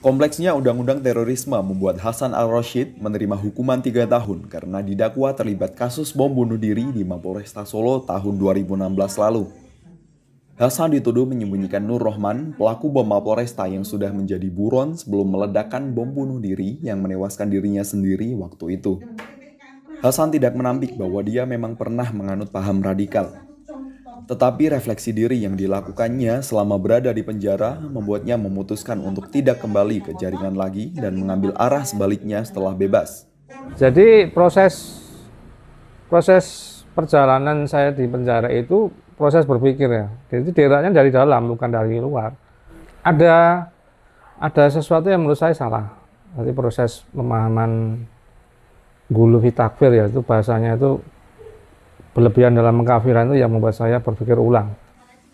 Kompleksnya Undang-Undang Terorisme membuat Hasan Al-Rashid menerima hukuman 3 tahun karena didakwa terlibat kasus bom bunuh diri di Mapolresta Solo tahun 2016 lalu. Hasan dituduh menyembunyikan Nur Rohman, pelaku bom Mapolresta yang sudah menjadi buron sebelum meledakkan bom bunuh diri yang menewaskan dirinya sendiri waktu itu. Hasan tidak menampik bahwa dia memang pernah menganut paham radikal. Tetapi refleksi diri yang dilakukannya selama berada di penjara membuatnya memutuskan untuk tidak kembali ke jaringan lagi dan mengambil arah sebaliknya setelah bebas. Jadi proses perjalanan saya di penjara itu proses berpikir ya. Jadi deranya dari dalam bukan dari luar. Ada sesuatu yang menurut saya salah. Jadi proses pemahaman gulu fi takfir ya, itu bahasanya itu berlebihan dalam mengkafiran, itu yang membuat saya berpikir ulang.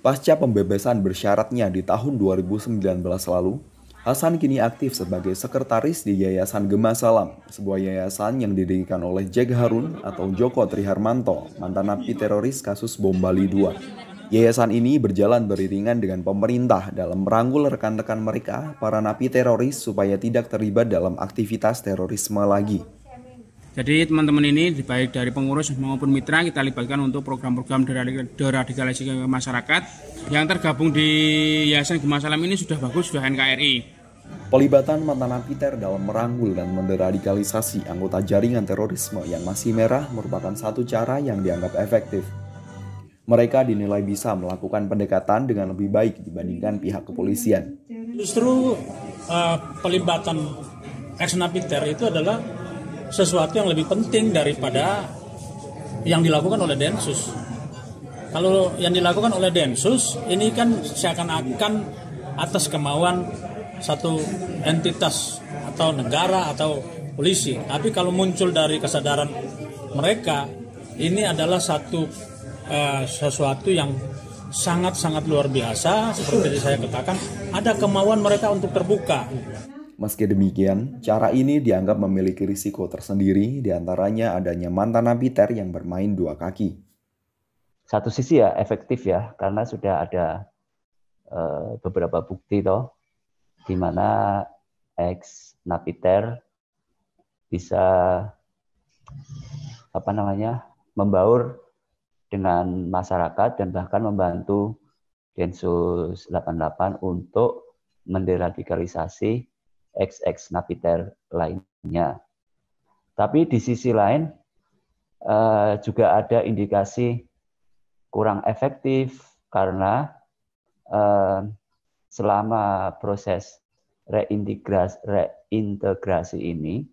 Pasca pembebasan bersyaratnya di tahun 2019 lalu, Hasan kini aktif sebagai sekretaris di Yayasan Gema Salam, sebuah yayasan yang didirikan oleh Jack Harun atau Joko Triharmanto, mantan napi teroris kasus bom Bali 2. Yayasan ini berjalan beriringan dengan pemerintah dalam merangkul rekan-rekan mereka, para napi teroris, supaya tidak terlibat dalam aktivitas terorisme lagi. Jadi teman-teman ini baik dari pengurus maupun mitra kita libatkan untuk program-program deradikalisasi masyarakat. Yang tergabung di Yayasan Gema Salam ini sudah bagus, sudah NKRI. Pelibatan mantan napiter dalam merangkul dan menderadikalisasi anggota jaringan terorisme yang masih merah merupakan satu cara yang dianggap efektif. Mereka dinilai bisa melakukan pendekatan dengan lebih baik dibandingkan pihak kepolisian. Justru pelibatan ex-napiter itu adalah sesuatu yang lebih penting daripada yang dilakukan oleh Densus. Kalau yang dilakukan oleh Densus, ini kan seakan-akan atas kemauan satu entitas atau negara atau polisi. Tapi kalau muncul dari kesadaran mereka, ini adalah sesuatu yang sangat-sangat luar biasa. Seperti saya katakan, ada kemauan mereka untuk terbuka. Meski demikian, cara ini dianggap memiliki risiko tersendiri, diantaranya adanya mantan napiter yang bermain dua kaki. Satu sisi ya efektif ya, karena sudah ada beberapa bukti di mana ex napiter bisa membaur dengan masyarakat dan bahkan membantu Densus 88 untuk menderadikalisasi ex napiter lainnya. Tapi di sisi lain juga ada indikasi kurang efektif karena selama proses reintegrasi ini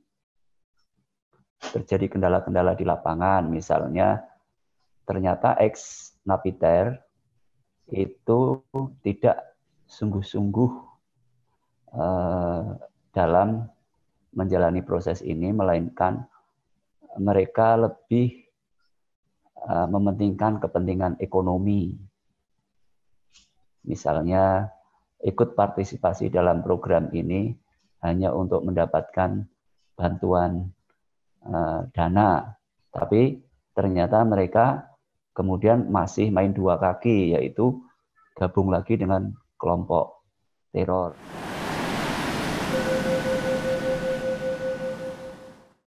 terjadi kendala-kendala di lapangan. Misalnya ternyata ex napiter itu tidak sungguh-sungguh dalam menjalani proses ini, melainkan mereka lebih mementingkan kepentingan ekonomi. Misalnya ikut partisipasi dalam program ini hanya untuk mendapatkan bantuan dana, tapi ternyata mereka kemudian masih main dua kaki, yaitu gabung lagi dengan kelompok teror.